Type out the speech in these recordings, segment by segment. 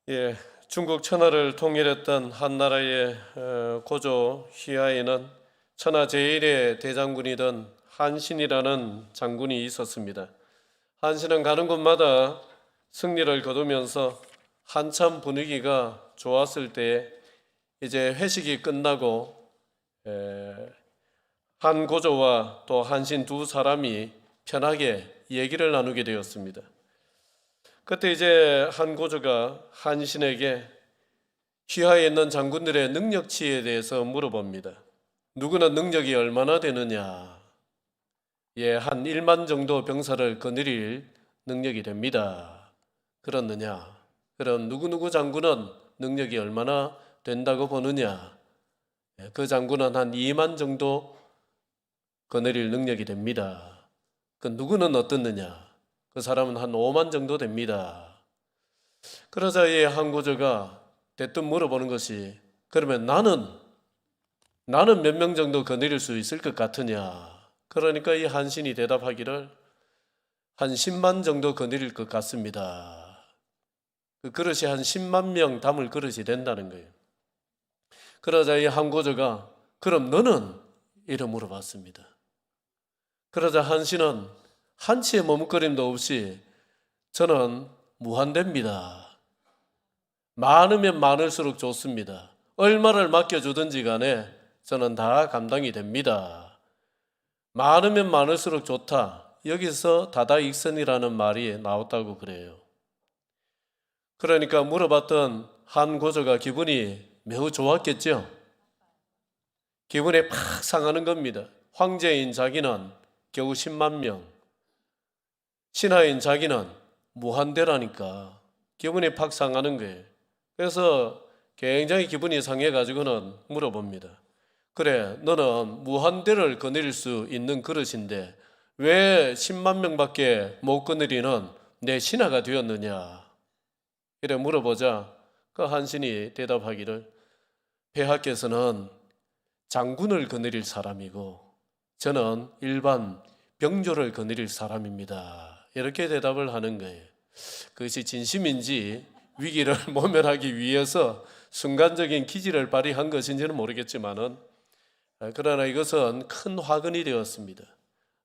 예, 중국 천하를 통일했던 한나라의 고조 휘하에는 천하 제1의 대장군이던 한신이라는 장군이 있었습니다. 한신은 가는 곳마다 승리를 거두면서 한참 분위기가 좋았을 때 이제 회식이 끝나고 한 고조와 또 한신 두 사람이 편하게 얘기를 나누게 되었습니다. 그때 이제 한 고조가 한신에게 휘하에 있는 장군들의 능력치에 대해서 물어봅니다. 누구는 능력이 얼마나 되느냐? 예, 한 1만 정도 병사를 거느릴 능력이 됩니다. 그렇느냐? 그럼 누구누구 장군은 능력이 얼마나 된다고 보느냐? 예, 그 장군은 한 2만 정도 거느릴 능력이 됩니다. 그 누구는 어떻느냐? 그 사람은 한 5만 정도 됩니다. 그러자 이 한고조가 대뜸 물어보는 것이 그러면 나는 몇 명 정도 거느릴 수 있을 것 같으냐? 그러니까 이 한신이 대답하기를 한 10만 정도 거느릴 것 같습니다. 그 그릇이 한 10만 명 담을 그릇이 된다는 거예요. 그러자 이 한고조가 그럼 너는? 이래 물어봤습니다. 그러자 한신은 한치의 머뭇거림도 없이 저는 무한대입니다. 많으면 많을수록 좋습니다. 얼마를 맡겨주든지 간에 저는 다 감당이 됩니다. 많으면 많을수록 좋다. 여기서 다다익선이라는 말이 나왔다고 그래요. 그러니까 물어봤던 한 고조가 기분이 매우 좋았겠죠. 기분이 팍 상하는 겁니다. 황제인 자기는 겨우 10만 명, 신하인 자기는 무한대라니까 기분이 팍 상하는 거예요. 그래서 굉장히 기분이 상해가지고는 물어봅니다. 그래, 너는 무한대를 거느릴 수 있는 그릇인데 왜 10만 명밖에 못 거느리는 내 신하가 되었느냐? 이래 물어보자 그 한신이 대답하기를 폐하께서는 장군을 거느릴 사람이고 저는 일반 병조를 거느릴 사람입니다. 이렇게 대답을 하는 거예요. 그것이 진심인지 위기를 모면하기 위해서 순간적인 기지를 발휘한 것인지는 모르겠지만은 그러나 이것은 큰 화근이 되었습니다.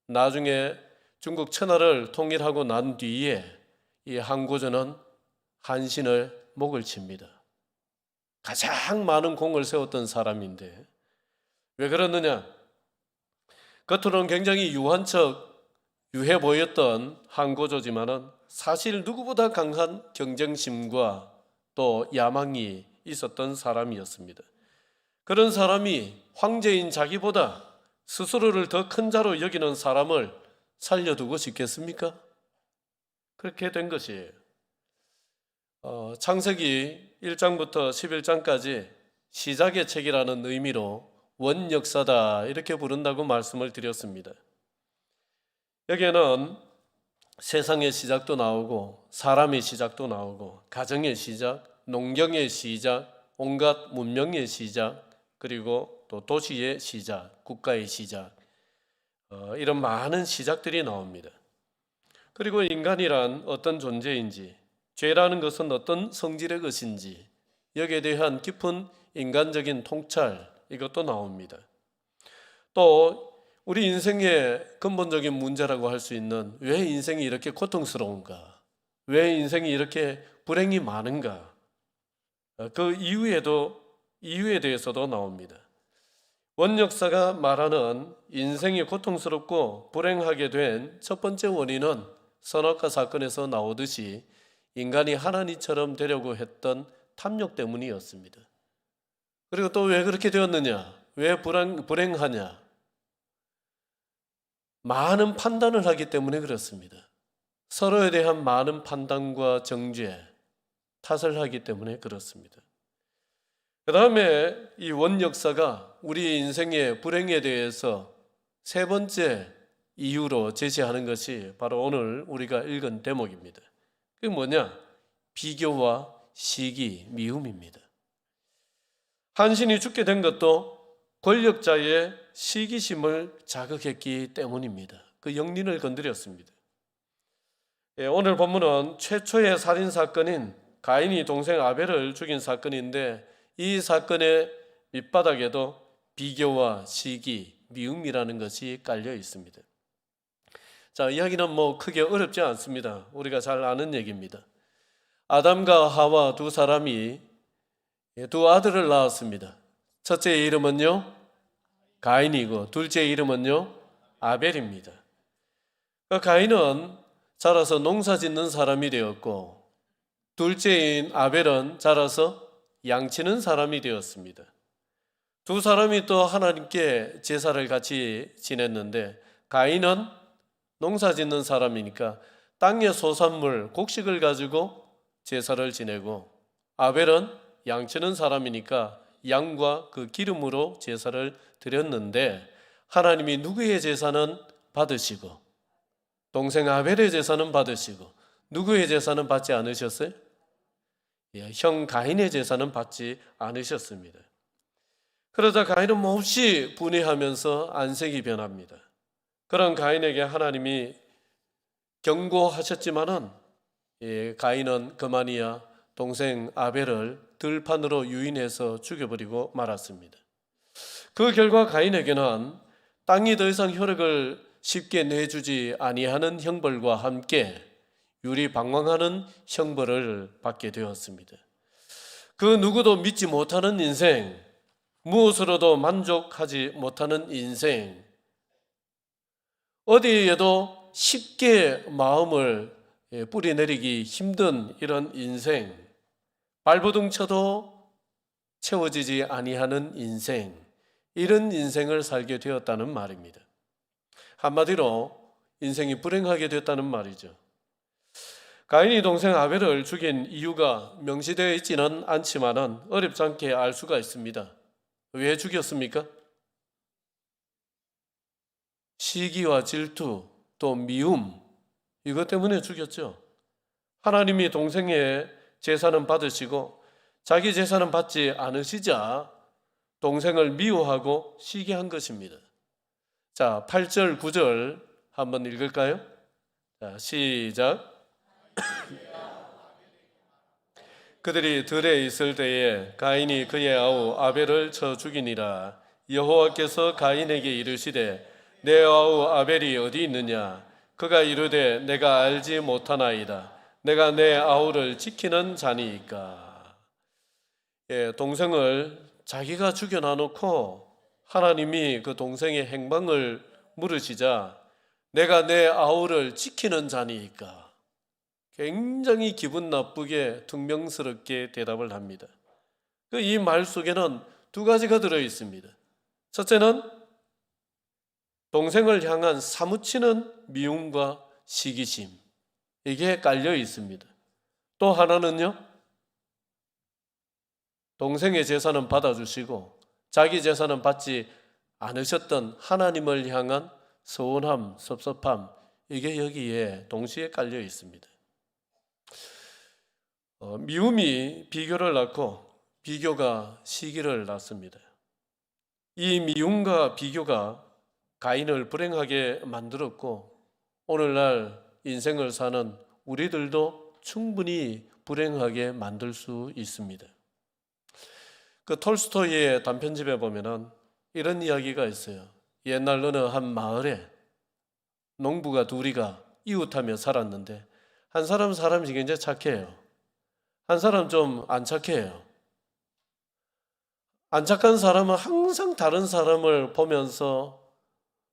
나중에 중국 천하를 통일하고 난 뒤에 이 한고조는 한신을 목을 칩니다. 가장 많은 공을 세웠던 사람인데 왜 그러느냐? 겉으로는 굉장히 유해 보였던 한고조지만은 사실 누구보다 강한 경쟁심과 또 야망이 있었던 사람이었습니다. 그런 사람이 황제인 자기보다 스스로를 더 큰 자로 여기는 사람을 살려두고 싶겠습니까? 그렇게 된 것이에요. 창세기 1장부터 11장까지 시작의 책이라는 의미로 원역사다 이렇게 부른다고 말씀을 드렸습니다. 여기에는 세상의 시작도 나오고 사람의 시작도 나오고 가정의 시작, 농경의 시작, 온갖 문명의 시작, 그리고 또 도시의 시작, 국가의 시작, 이런 많은 시작들이 나옵니다. 그리고 인간이란 어떤 존재인지, 죄라는 것은 어떤 성질의 것인지 여기에 대한 깊은 인간적인 통찰 이것도 나옵니다. 또 우리 인생의 근본적인 문제라고 할 수 있는 왜 인생이 이렇게 고통스러운가? 왜 인생이 이렇게 불행이 많은가? 그 이유에 대해서도 나옵니다. 원역사가 말하는 인생이 고통스럽고 불행하게 된 첫 번째 원인은 선악과 사건에서 나오듯이 인간이 하나님처럼 되려고 했던 탐욕 때문이었습니다. 그리고 또 왜 그렇게 되었느냐? 왜 불행하냐? 많은 판단을 하기 때문에 그렇습니다. 서로에 대한 많은 판단과 정죄, 탓을 하기 때문에 그렇습니다. 그 다음에 이 원역사가 우리 인생의 불행에 대해서 세 번째 이유로 제시하는 것이 바로 오늘 우리가 읽은 대목입니다. 그게 뭐냐? 비교와 시기, 미움입니다. 한신이 죽게 된 것도 권력자의 시기심을 자극했기 때문입니다. 그 영린을 건드렸습니다. 오늘 본문은 최초의 살인사건인 가인이 동생 아벨을 죽인 사건인데 이 사건의 밑바닥에도 비교와 시기, 미움이라는 것이 깔려 있습니다. 자, 이야기는 크게 어렵지 않습니다. 우리가 잘 아는 얘기입니다. 아담과 하와 두 사람이 두 아들을 낳았습니다. 첫째의 이름은요, 가인이고 둘째 이름은요, 아벨입니다. 가인은 자라서 농사 짓는 사람이 되었고 둘째인 아벨은 자라서 양치는 사람이 되었습니다. 두 사람이 또 하나님께 제사를 같이 지냈는데 가인은 농사 짓는 사람이니까 땅의 소산물, 곡식을 가지고 제사를 지내고 아벨은 양치는 사람이니까 양과 그 기름으로 제사를 드렸는데 하나님이 누구의 제사는 받으시고 동생 아벨의 제사는 받으시고 누구의 제사는 받지 않으셨어요? 형 가인의 제사는 받지 않으셨습니다. 그러자 가인은 몹시 분해하면서 안색이 변합니다. 그런 가인에게 하나님이 경고하셨지만은 가인은 그만이야 동생 아벨을 들판으로 유인해서 죽여버리고 말았습니다. 그 결과 가인에게는 땅이 더 이상 효력을 쉽게 내주지 아니하는 형벌과 함께 유리방황하는 형벌을 받게 되었습니다. 그 누구도 믿지 못하는 인생, 무엇으로도 만족하지 못하는 인생, 어디에도 쉽게 마음을 뿌리내리기 힘든 이런 인생, 발버둥 쳐도 채워지지 아니하는 인생, 이런 인생을 살게 되었다는 말입니다. 한마디로 인생이 불행하게 됐다는 말이죠. 가인이 동생 아벨을 죽인 이유가 명시되어 있지는 않지만은 어렵지 않게 알 수가 있습니다. 왜 죽였습니까? 시기와 질투, 또 미움, 이것 때문에 죽였죠. 하나님이 동생의 제사는 받으시고 자기 제사는 받지 않으시자 동생을 미워하고 시기한 것입니다. 자, 8절, 9절 한번 읽을까요? 자, 시작. 그들이 들에 있을 때에 가인이 그의 아우 아벨을 쳐 죽이니라. 여호와께서 가인에게 이르시되 내 아우 아벨이 어디 있느냐? 그가 이르되 내가 알지 못하나이다. 내가 내 아우를 지키는 자니이까. 동생을 자기가 죽여놔놓고 하나님이 그 동생의 행방을 물으시자 내가 내 아우를 지키는 자니이까. 굉장히 기분 나쁘게 퉁명스럽게 대답을 합니다. 이 말 속에는 두 가지가 들어 있습니다. 첫째는 동생을 향한 사무치는 미움과 시기심, 이게 깔려 있습니다. 또 하나는요, 동생의 제사는 받아주시고 자기 제사는 받지 않으셨던 하나님을 향한 서운함, 섭섭함, 이게 여기에 동시에 깔려 있습니다. 미움이 비교를 낳고 비교가 시기를 낳습니다. 이 미움과 비교가 가인을 불행하게 만들었고 오늘날 인생을 사는 우리들도 충분히 불행하게 만들 수 있습니다. 그 톨스토이의 단편집에 보면은 이런 이야기가 있어요. 옛날 어느 한 마을에 농부가 둘이가 이웃하며 살았는데 한 사람이 굉장히 착해요. 한 사람 좀 안 착해요. 안 착한 사람은 항상 다른 사람을 보면서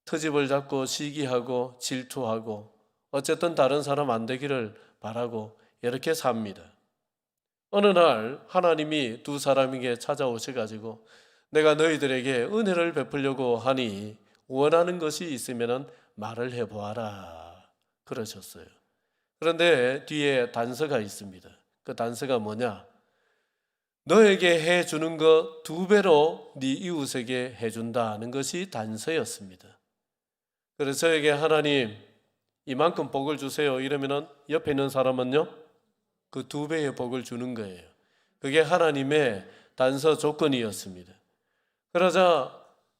트집을 잡고 시기하고 질투하고 어쨌든 다른 사람 안 되기를 바라고 이렇게 삽니다. 어느 날 하나님이 두 사람에게 찾아오셔가지고 내가 너희들에게 은혜를 베풀려고 하니 원하는 것이 있으면 말을 해보아라 그러셨어요. 그런데 뒤에 단서가 있습니다. 그 단서가 뭐냐? 너에게 해주는 것 2배로 네 이웃에게 해준다는 것이 단서였습니다. 그래서 저에게 하나님 이만큼 복을 주세요 이러면은 옆에 있는 사람은요 그 2배의 복을 주는 거예요. 그게 하나님의 단서 조건이었습니다. 그러자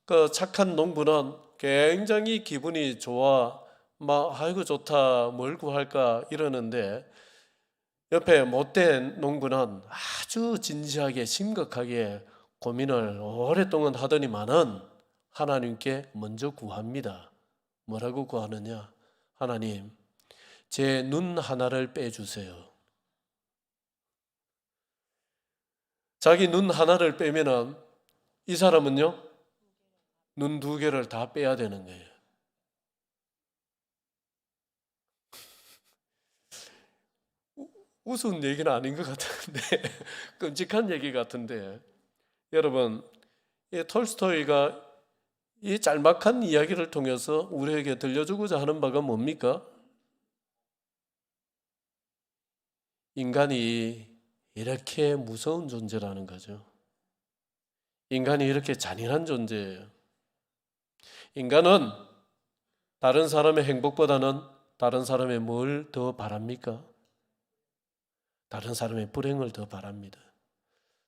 그 착한 농부는 굉장히 기분이 좋아 막 아이고 좋다 뭘 구할까 이러는데 옆에 못된 농부는 아주 진지하게 심각하게 고민을 오랫동안 하더니만은 하나님께 먼저 구합니다. 뭐라고 구하느냐? 하나님, 제 눈 하나를 빼주세요. 자기 눈 하나를 빼면은 이 사람은요, 눈 두 개를 다 빼야 되는 거예요. 우스운 얘기는 아닌 것 같은데 끔찍한 얘기 같은데, 여러분, 이 톨스토이가 이 짤막한 이야기를 통해서 우리에게 들려주고자 하는 바가 뭡니까? 인간이 이렇게 무서운 존재라는 거죠. 인간이 이렇게 잔인한 존재예요. 인간은 다른 사람의 행복보다는 다른 사람의 뭘 더 바랍니까? 다른 사람의 불행을 더 바랍니다.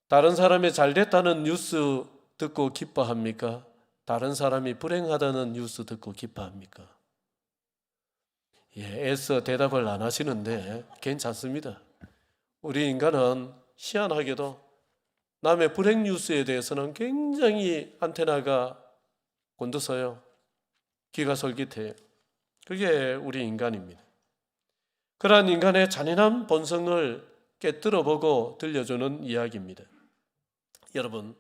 다른 사람이 잘 됐다는 뉴스 듣고 기뻐합니까? 다른 사람이 불행하다는 뉴스 듣고 기뻐합니까? 애써 대답을 안 하시는데 괜찮습니다. 우리 인간은 희한하게도 남의 불행 뉴스에 대해서는 굉장히 안테나가 곤두서요. 귀가 솔깃해요. 그게 우리 인간입니다. 그러한 인간의 잔인한 본성을 깨뜨려보고 들려주는 이야기입니다. 여러분,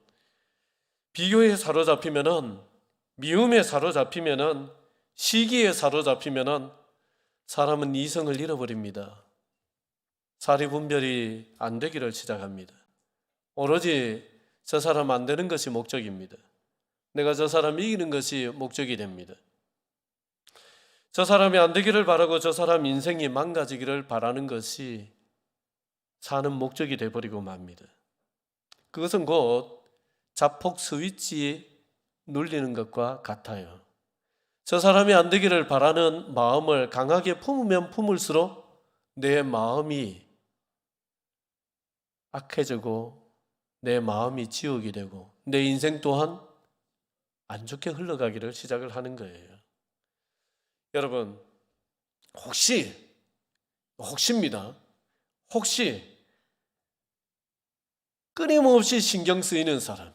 비교에 사로잡히면은, 미움에 사로잡히면은, 시기에 사로잡히면은 사람은 이성을 잃어버립니다. 사리분별이 안 되기를 시작합니다. 오로지 저 사람 안 되는 것이 목적입니다. 내가 저 사람 이기는 것이 목적이 됩니다. 저 사람이 안 되기를 바라고 저 사람 인생이 망가지기를 바라는 것이 사는 목적이 되어버리고 맙니다. 그것은 곧 자폭 스위치 눌리는 것과 같아요. 저 사람이 안 되기를 바라는 마음을 강하게 품으면 품을수록 내 마음이 악해지고 내 마음이 지옥이 되고 내 인생 또한 안 좋게 흘러가기를 시작을 하는 거예요. 여러분, 혹시입니다. 혹시 끊임없이 신경 쓰이는 사람,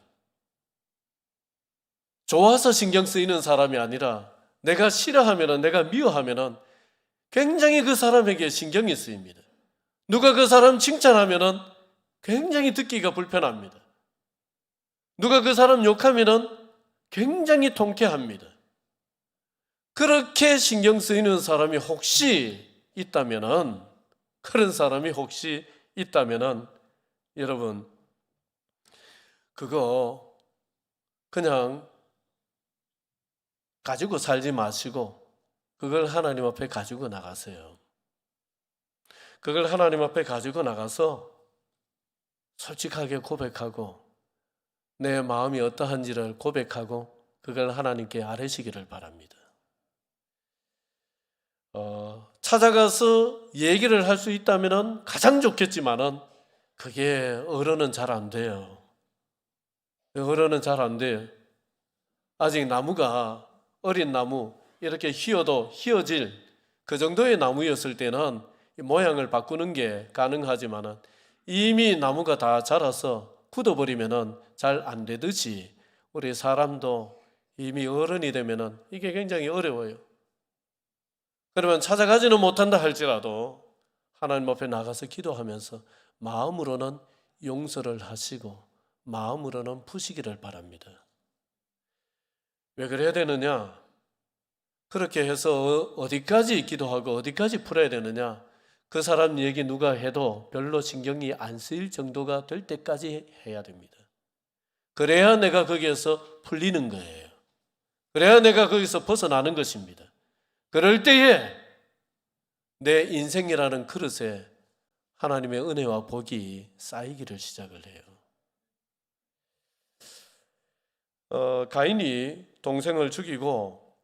좋아서 신경 쓰이는 사람이 아니라 내가 싫어하면, 내가 미워하면 굉장히 그 사람에게 신경이 쓰입니다. 누가 그 사람 칭찬하면 굉장히 듣기가 불편합니다. 누가 그 사람 욕하면 굉장히 통쾌합니다. 그렇게 신경 쓰이는 사람이 혹시 있다면, 그런 사람이 혹시 있다면, 여러분, 그거 그냥 가지고 살지 마시고 그걸 하나님 앞에 가지고 나가세요. 그걸 하나님 앞에 가지고 나가서 솔직하게 고백하고 내 마음이 어떠한지를 고백하고 그걸 하나님께 아뢰시기를 바랍니다. 찾아가서 얘기를 할 수 있다면 가장 좋겠지만은 그게 어른은 잘 안 돼요. 어른은 잘 안 돼요. 아직 나무가 어린 나무 이렇게 휘어도 휘어질 그 정도의 나무였을 때는 모양을 바꾸는 게 가능하지만은 이미 나무가 다 자라서 굳어버리면은 잘 안 되듯이 우리 사람도 이미 어른이 되면은 이게 굉장히 어려워요. 그러면 찾아가지는 못한다 할지라도 하나님 앞에 나가서 기도하면서 마음으로는 용서를 하시고 마음으로는 푸시기를 바랍니다. 왜 그래야 되느냐? 그렇게 해서 어디까지 기도하고 어디까지 풀어야 되느냐? 그 사람 얘기 누가 해도 별로 신경이 안 쓰일 정도가 될 때까지 해야 됩니다. 그래야 내가 거기에서 풀리는 거예요. 그래야 내가 거기서 벗어나는 것입니다. 그럴 때에 내 인생이라는 그릇에 하나님의 은혜와 복이 쌓이기를 시작을 해요. 가인이 동생을 죽이고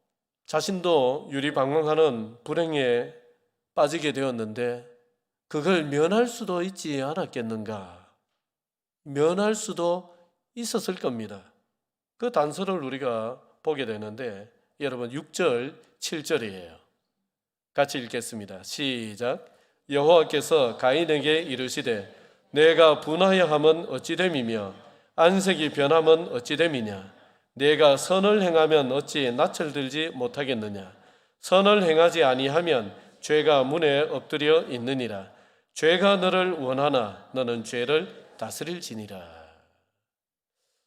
자신도 유리방황하는 불행에 빠지게 되었는데 그걸 면할 수도 있지 않았겠는가? 면할 수도 있었을 겁니다. 그 단서를 우리가 보게 되는데 여러분 6절, 7절이에요. 같이 읽겠습니다. 시작. 여호와께서 가인에게 이르시되 내가 분하여 함은 어찌 됨이며 안색이 변함은 어찌 됨이냐. 내가 선을 행하면 어찌 낯을 들지 못하겠느냐. 선을 행하지 아니하면 죄가 문에 엎드려 있느니라. 죄가 너를 원하나 너는 죄를 다스릴지니라.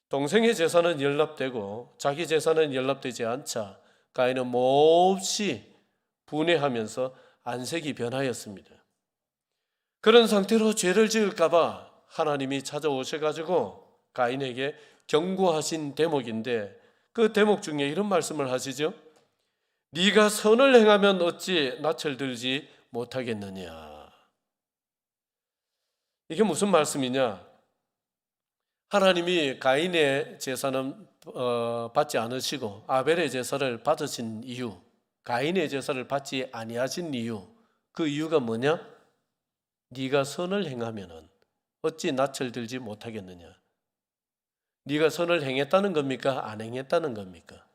동생의 재산은 연락되고 자기 재산은 연락되지 않자 가인은 몹시 분해하면서 안색이 변하였습니다. 그런 상태로 죄를 지을까 봐 하나님이 찾아오셔가지고 가인에게 경고하신 대목인데, 그 대목 중에 이런 말씀을 하시죠. 네가 선을 행하면 어찌 낯을 들지 못하겠느냐. 이게 무슨 말씀이냐. 하나님이 가인의 제사는 받지 않으시고 아벨의 제사를 받으신 이유, 가인의 제사를 받지 아니하신 이유, 그 이유가 뭐냐? 네가 선을 행하면은 어찌 낯을 들지 못하겠느냐. 네가 선을 행했다는 겁니까? 안 행했다는 겁니까?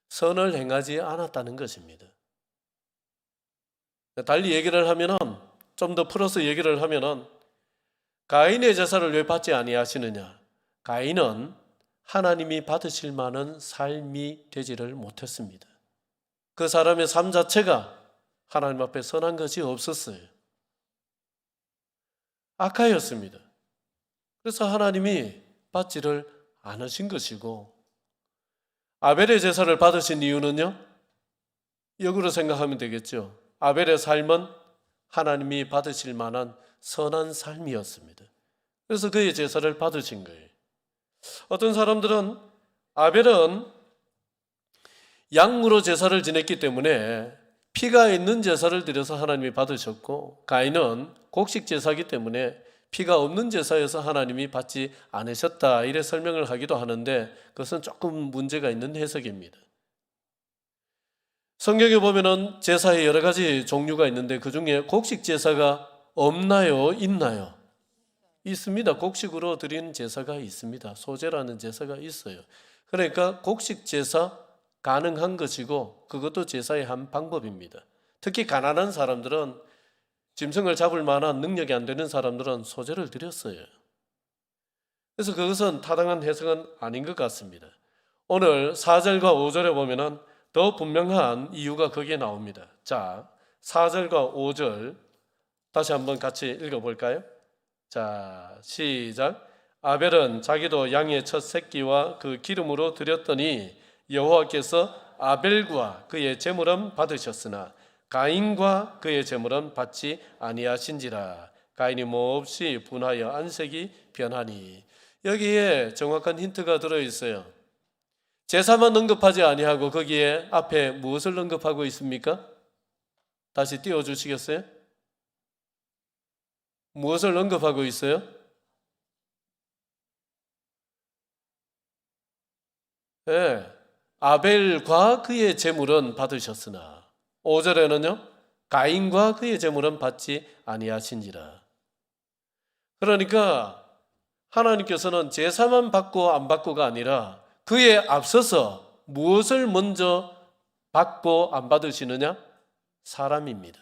선을 행하지 않았다는 것입니다. 달리 얘기를 하면은, 좀 더 풀어서 얘기를 하면은, 가인의 제사를 왜 받지 아니하시느냐? 가인은 하나님이 받으실 만한 삶이 되지를 못했습니다. 그 사람의 삶 자체가 하나님 앞에 선한 것이 없었어요. 악하였습니다. 그래서 하나님이 받지를 않으신 것이고, 아벨의 제사를 받으신 이유는요, 역으로 생각하면 되겠죠. 아벨의 삶은 하나님이 받으실 만한 선한 삶이었습니다. 그래서 그의 제사를 받으신 거예요. 어떤 사람들은 아벨은 양으로 제사를 지냈기 때문에 피가 있는 제사를 드려서 하나님이 받으셨고, 가인은 곡식 제사이기 때문에 피가 없는 제사여서 하나님이 받지 않으셨다, 이래 설명을 하기도 하는데 그것은 조금 문제가 있는 해석입니다. 성경에 보면은 제사에 여러 가지 종류가 있는데 그 중에 곡식 제사가 없나요? 있나요? 있습니다. 곡식으로 드리는 제사가 있습니다. 소제라는 제사가 있어요. 그러니까 곡식 제사 가능한 것이고 그것도 제사의 한 방법입니다. 특히 가난한 사람들은, 짐승을 잡을 만한 능력이 안 되는 사람들은 소제를 드렸어요. 그래서 그것은 타당한 해석은 아닌 것 같습니다. 오늘 4절과 5절에 보면은 더 분명한 이유가 거기에 나옵니다. 자, 4절과 5절 다시 한번 같이 읽어볼까요? 자, 시작. 아벨은 자기도 양의 첫 새끼와 그 기름으로 드렸더니 여호와께서 아벨과 그의 제물은 받으셨으나 가인과 그의 제물은 받지 아니하신지라. 가인이 몹시 분하여 안색이 변하니. 여기에 정확한 힌트가 들어있어요. 제사만 언급하지 아니하고 거기에 앞에 무엇을 언급하고 있습니까? 다시 띄워주시겠어요? 무엇을 언급하고 있어요? 네, 아벨과 그의 제물은 받으셨으나 5절에는요, 가인과 그의 제물은 받지 아니하신지라. 그러니까 하나님께서는 제사만 받고 안 받고가 아니라 그에 앞서서 무엇을 먼저 받고 안 받으시느냐? 사람입니다.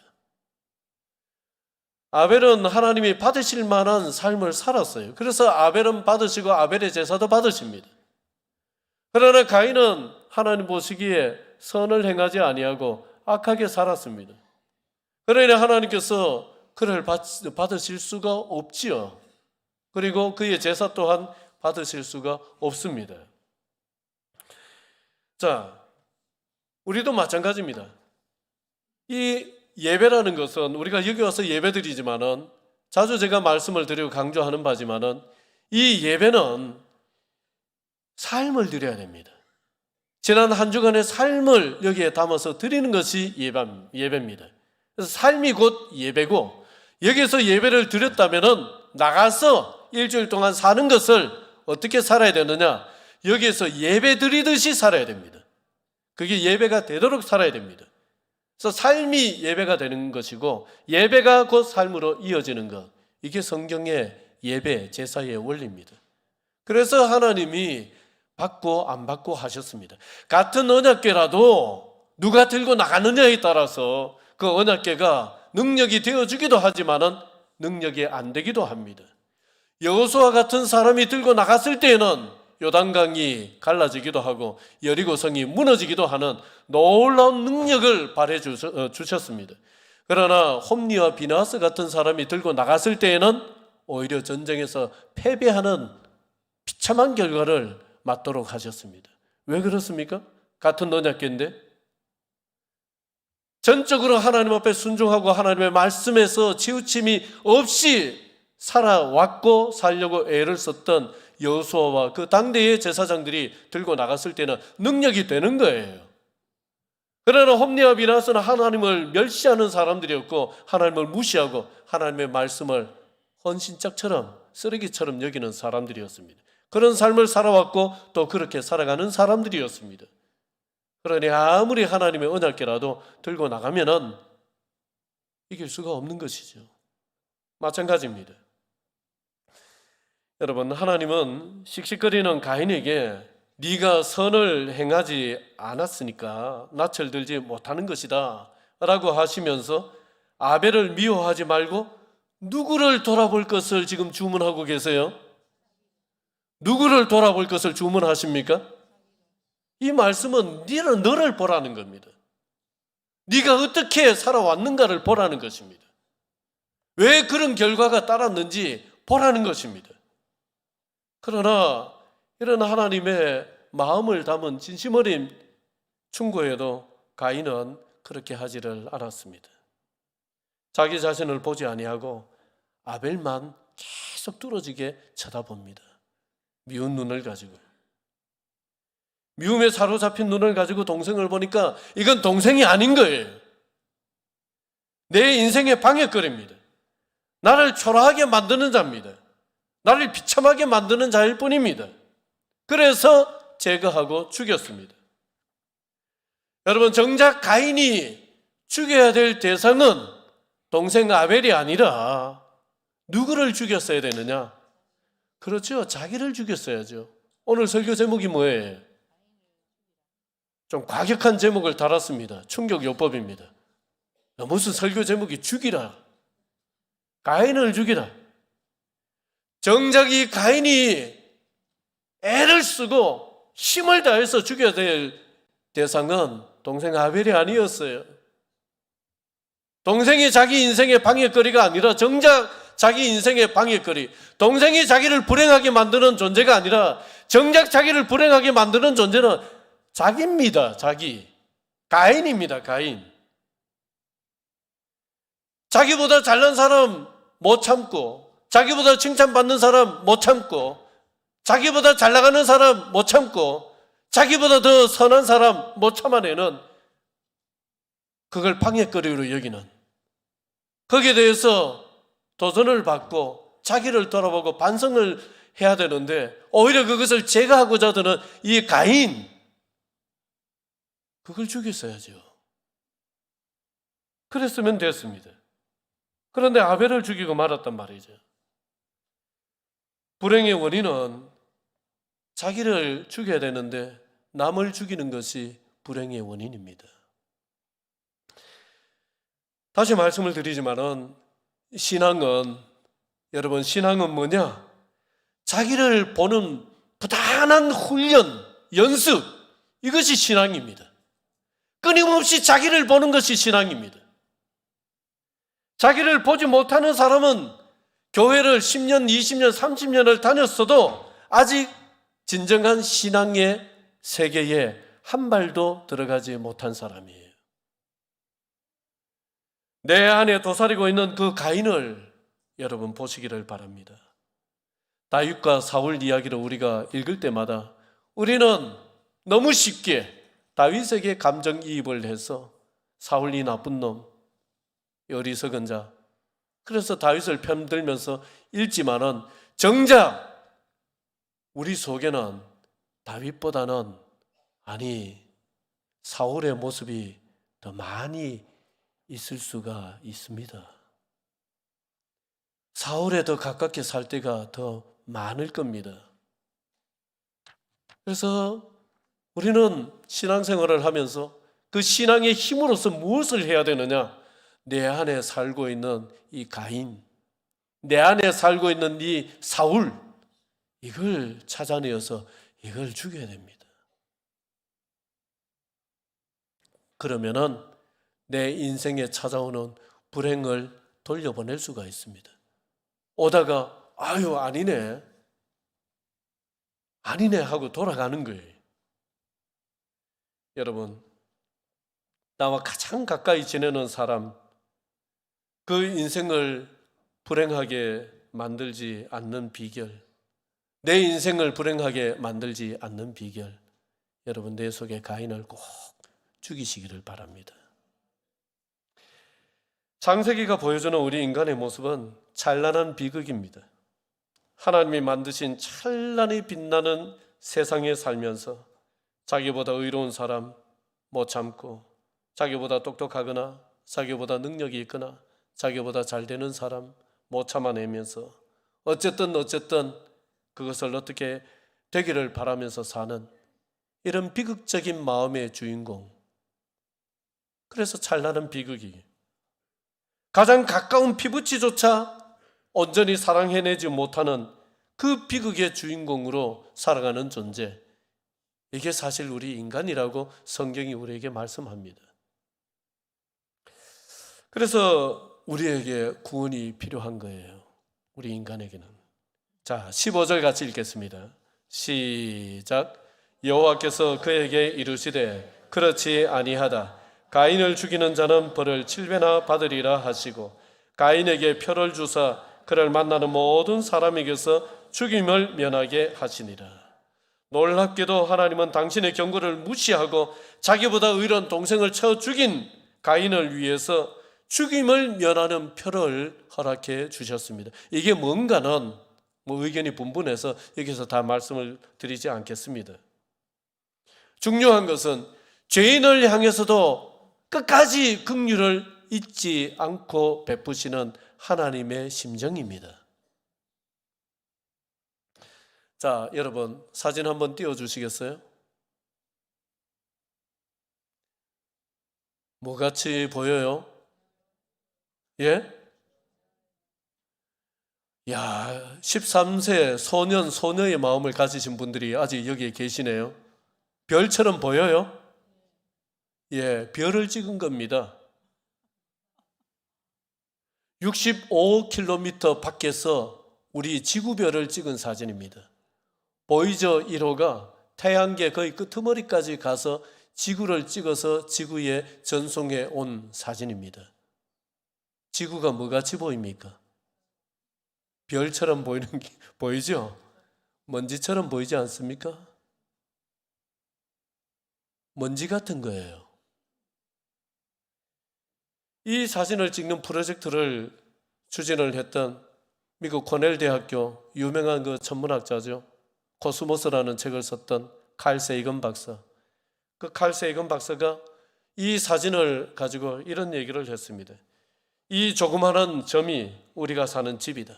아벨은 하나님이 받으실 만한 삶을 살았어요. 그래서 아벨은 받으시고 아벨의 제사도 받으십니다. 그러나 가인은 하나님 보시기에 선을 행하지 아니하고 악하게 살았습니다. 그러나 하나님께서 그를 받으실 수가 없지요. 그리고 그의 제사 또한 받으실 수가 없습니다. 자, 우리도 마찬가지입니다. 이 예배라는 것은 우리가 여기 와서 예배드리지만은, 자주 제가 말씀을 드리고 강조하는 바지만은, 이 예배는 삶을 드려야 됩니다. 지난 한 주간의 삶을 여기에 담아서 드리는 것이 예배입니다. 그래서 삶이 곧 예배고, 여기서 예배를 드렸다면은 나가서 일주일 동안 사는 것을 어떻게 살아야 되느냐? 여기에서 예배 드리듯이 살아야 됩니다. 그게 예배가 되도록 살아야 됩니다. 그래서 삶이 예배가 되는 것이고 예배가 곧 삶으로 이어지는 것, 이게 성경의 예배, 제사의 원리입니다. 그래서 하나님이 받고 안 받고 하셨습니다. 같은 언약궤라도 누가 들고 나가느냐에 따라서 그 언약궤가 능력이 되어주기도 하지만은 능력이 안 되기도 합니다. 여호수아 같은 사람이 들고 나갔을 때에는 요단강이 갈라지기도 하고 여리고성이 무너지기도 하는 놀라운 능력을 발해 주셨습니다. 그러나 홈리와 비나스 같은 사람이 들고 나갔을 때에는 오히려 전쟁에서 패배하는 비참한 결과를 맞도록 하셨습니다. 왜 그렇습니까? 같은 언약궤인데 전적으로 하나님 앞에 순종하고 하나님의 말씀에서 치우침이 없이 살아왔고 살려고 애를 썼던 여호수아와 그 당대의 제사장들이 들고 나갔을 때는 능력이 되는 거예요. 그러나 홈리와 비나스는 하나님을 멸시하는 사람들이었고 하나님을 무시하고 하나님의 말씀을 헌신짝처럼 쓰레기처럼 여기는 사람들이었습니다. 그런 삶을 살아왔고 또 그렇게 살아가는 사람들이었습니다. 그러니 아무리 하나님의 언약궤라도 들고 나가면은 이길 수가 없는 것이죠. 마찬가지입니다. 여러분, 하나님은 씩씩거리는 가인에게 네가 선을 행하지 않았으니까 낯을 들지 못하는 것이다 라고 하시면서 아벨을 미워하지 말고 누구를 돌아볼 것을 지금 주문하고 계세요? 누구를 돌아볼 것을 주문하십니까? 이 말씀은 너를 보라는 겁니다. 네가 어떻게 살아왔는가를 보라는 것입니다. 왜 그런 결과가 따랐는지 보라는 것입니다. 그러나 이런 하나님의 마음을 담은 진심 어린 충고에도 가인은 그렇게 하지를 않았습니다. 자기 자신을 보지 아니하고 아벨만 계속 뚫어지게 쳐다봅니다. 미운 눈을 가지고, 미움에 사로잡힌 눈을 가지고 동생을 보니까 이건 동생이 아닌 거예요. 내 인생의 방해거리입니다. 나를 초라하게 만드는 자입니다. 나를 비참하게 만드는 자일 뿐입니다. 그래서 제거하고 죽였습니다. 여러분, 정작 가인이 죽여야 될 대상은 동생 아벨이 아니라 누구를 죽였어야 되느냐? 그렇죠. 자기를 죽였어야죠. 오늘 설교 제목이 뭐예요? 좀 과격한 제목을 달았습니다. 충격요법입니다. 무슨 설교 제목이 죽이라, 가인을 죽이라. 정작 이 가인이 애를 쓰고 힘을 다해서 죽여야 될 대상은 동생 아벨이 아니었어요. 동생이 자기 인생의 방해거리가 아니라 정작 자기 인생의 방해거리, 동생이 자기를 불행하게 만드는 존재가 아니라 정작 자기를 불행하게 만드는 존재는 자기입니다. 자기. 가인입니다. 가인. 자기보다 잘난 사람 못 참고, 자기보다 칭찬받는 사람 못 참고, 자기보다 잘 나가는 사람 못 참고, 자기보다 더 선한 사람 못 참아내는, 그걸 방해거리로 여기는, 거기에 대해서 도전을 받고 자기를 돌아보고 반성을 해야 되는데 오히려 그것을 제거하고자 드는 이 가인, 그걸 죽였어야죠. 그랬으면 됐습니다. 그런데 아벨을 죽이고 말았단 말이죠. 불행의 원인은 자기를 죽여야 되는데 남을 죽이는 것이 불행의 원인입니다. 다시 말씀을 드리지만은 여러분, 신앙은 뭐냐? 자기를 보는 부단한 훈련, 연습, 이것이 신앙입니다. 끊임없이 자기를 보는 것이 신앙입니다. 자기를 보지 못하는 사람은 교회를 10년, 20년, 30년을 다녔어도 아직 진정한 신앙의 세계에 한 발도 들어가지 못한 사람이에요. 내 안에 도사리고 있는 그 가인을 여러분 보시기를 바랍니다. 다윗과 사울 이야기를 우리가 읽을 때마다 우리는 너무 쉽게 다윗에게 감정이입을 해서 사울이 나쁜 놈, 어리석은 자, 그래서 다윗을 편들면서 읽지만은 정작 우리 속에는 다윗보다는 사울의 모습이 더 많이 있을 수가 있습니다. 사울에 더 가깝게 살 때가 더 많을 겁니다. 그래서 우리는 신앙생활을 하면서 그 신앙의 힘으로서 무엇을 해야 되느냐? 내 안에 살고 있는 이 가인, 내 안에 살고 있는 이 사울, 이걸 찾아내어서 이걸 죽여야 됩니다. 그러면은 내 인생에 찾아오는 불행을 돌려보낼 수가 있습니다. 오다가 아유 아니네 하고 돌아가는 거예요. 여러분, 나와 가장 가까이 지내는 사람, 그 인생을 불행하게 만들지 않는 비결, 내 인생을 불행하게 만들지 않는 비결, 여러분 내 속에 가인을 꼭 죽이시기를 바랍니다. 창세기가 보여주는 우리 인간의 모습은 찬란한 비극입니다. 하나님이 만드신 찬란히 빛나는 세상에 살면서 자기보다 의로운 사람 못 참고, 자기보다 똑똑하거나 자기보다 능력이 있거나 자기보다 잘 되는 사람 못 참아내면서 어쨌든 그것을 어떻게 되기를 바라면서 사는 이런 비극적인 마음의 주인공. 그래서 찬란한 비극이, 가장 가까운 피부치조차 온전히 사랑해내지 못하는 그 비극의 주인공으로 살아가는 존재, 이게 사실 우리 인간이라고 성경이 우리에게 말씀합니다. 그래서 우리에게 구원이 필요한 거예요. 우리 인간에게는. 자, 15절 같이 읽겠습니다. 시작. 여호와께서 그에게 이르시되 그렇지 아니하다. 가인을 죽이는 자는 벌을 7배나 받으리라 하시고, 가인에게 표를 주사 그를 만나는 모든 사람에게서 죽임을 면하게 하시니라. 놀랍게도 하나님은 당신의 경고를 무시하고 자기보다 의로운 동생을 쳐 죽인 가인을 위해서 죽임을 면하는 표를 허락해 주셨습니다. 이게 뭔가는 의견이 분분해서 여기서 다 말씀을 드리지 않겠습니다. 중요한 것은 죄인을 향해서도 끝까지 긍휼을 잊지 않고 베푸시는 하나님의 심정입니다. 자, 여러분 사진 한번 띄워주시겠어요? 뭐같이 보여요? 예? 야, 13세 소년, 소녀의 마음을 가지신 분들이 아직 여기에 계시네요. 별처럼 보여요? 예, 별을 찍은 겁니다. 65km 밖에서 우리 지구별을 찍은 사진입니다. 보이저 1호가 태양계 거의 끄트머리까지 가서 지구를 찍어서 지구에 전송해 온 사진입니다. 지구가 뭐같이 보입니까? 별처럼 보이는 게 보이죠? 먼지처럼 보이지 않습니까? 먼지 같은 거예요. 이 사진을 찍는 프로젝트를 추진을 했던 미국 코넬 대학교 유명한 그 천문학자죠. 코스모스라는 책을 썼던 칼 세이건 박사. 그 칼 세이건 박사가 이 사진을 가지고 이런 얘기를 했습니다. 이 조그마한 점이 우리가 사는 집이다.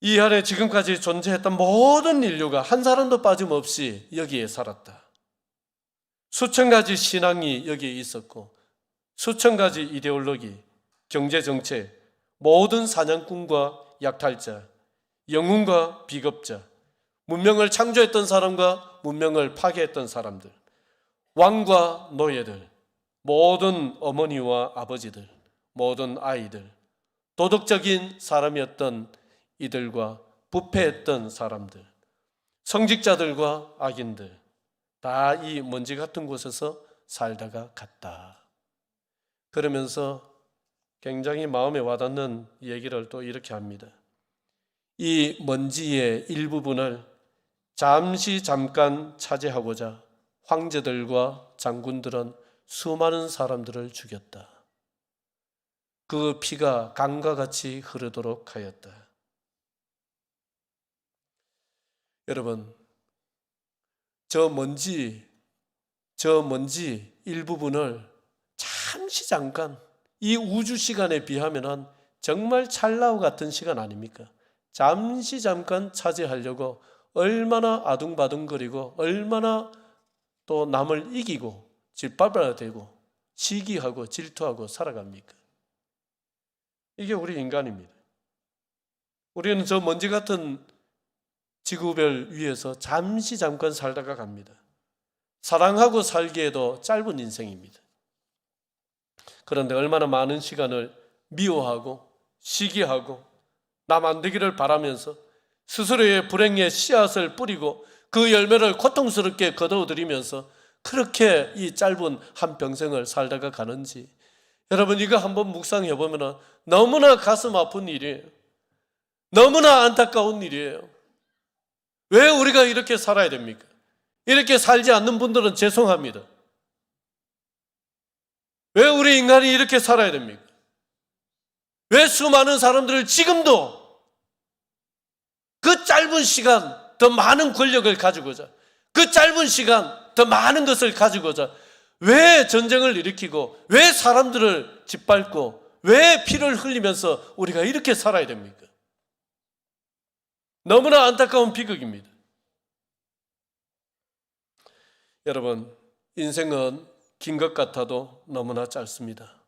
이 안에 지금까지 존재했던 모든 인류가 한 사람도 빠짐없이 여기에 살았다. 수천 가지 신앙이 여기에 있었고 수천 가지 이데올로기, 경제정책, 모든 사냥꾼과 약탈자, 영웅과 비겁자, 문명을 창조했던 사람과 문명을 파괴했던 사람들, 왕과 노예들, 모든 어머니와 아버지들, 모든 아이들, 도덕적인 사람이었던 이들과 부패했던 사람들, 성직자들과 악인들, 다 이 먼지 같은 곳에서 살다가 갔다. 그러면서 굉장히 마음에 와닿는 얘기를 또 이렇게 합니다. 이 먼지의 일부분을 잠깐 차지하고자 황제들과 장군들은 수많은 사람들을 죽였다. 그 피가 강과 같이 흐르도록 하였다. 여러분, 저 먼지 일부분을 잠깐 이 우주 시간에 비하면 정말 찰나와 같은 시간 아닙니까? 잠깐 차지하려고 얼마나 아둥바둥거리고 얼마나 또 남을 이기고 짓밟아야 되고 시기하고 질투하고 살아갑니까? 이게 우리 인간입니다. 우리는 저 먼지 같은 지구별 위에서 잠깐 살다가 갑니다. 사랑하고 살기에도 짧은 인생입니다. 그런데 얼마나 많은 시간을 미워하고 시기하고 남 안 되기를 바라면서 스스로의 불행의 씨앗을 뿌리고 그 열매를 고통스럽게 거두어들이면서 그렇게 이 짧은 한평생을 살다가 가는지, 여러분 이거 한번 묵상해 보면 너무나 가슴 아픈 일이에요. 너무나 안타까운 일이에요. 왜 우리가 이렇게 살아야 됩니까? 이렇게 살지 않는 분들은 죄송합니다. 왜 우리 인간이 이렇게 살아야 됩니까? 왜 수많은 사람들을 지금도 그 짧은 시간 더 많은 권력을 가지고자, 그 짧은 시간 더 많은 것을 가지고자 왜 전쟁을 일으키고 왜 사람들을 짓밟고 왜 피를 흘리면서 우리가 이렇게 살아야 됩니까? 너무나 안타까운 비극입니다. 여러분, 인생은 긴 것 같아도 너무나 짧습니다.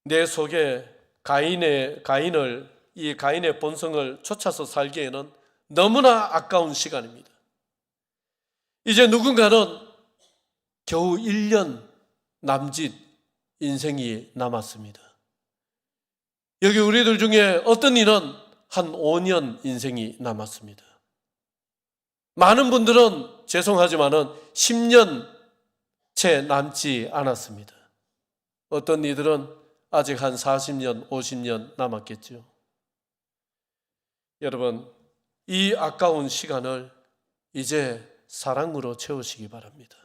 내 속에 가인의 본성을 쫓아서 살기에는 너무나 아까운 시간입니다. 이제 누군가는 겨우 1년 남짓 인생이 남았습니다. 여기 우리들 중에 어떤 이는 한 5년 인생이 남았습니다. 많은 분들은 죄송하지만은 10년 채 남지 않았습니다. 어떤 이들은 아직 한 40년, 50년 남았겠죠. 여러분, 이 아까운 시간을 이제 사랑으로 채우시기 바랍니다.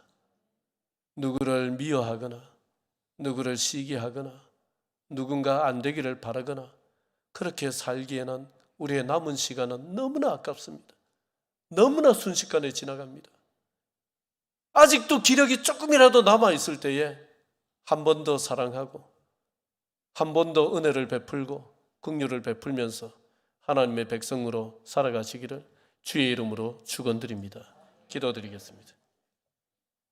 누구를 미워하거나 누구를 시기하거나 누군가 안 되기를 바라거나 그렇게 살기에는 우리의 남은 시간은 너무나 아깝습니다. 너무나 순식간에 지나갑니다. 아직도 기력이 조금이라도 남아있을 때에 한 번 더 사랑하고 한 번 더 은혜를 베풀고 긍휼을 베풀면서 하나님의 백성으로 살아가시기를 주의 이름으로 축원드립니다. 기도드리겠습니다.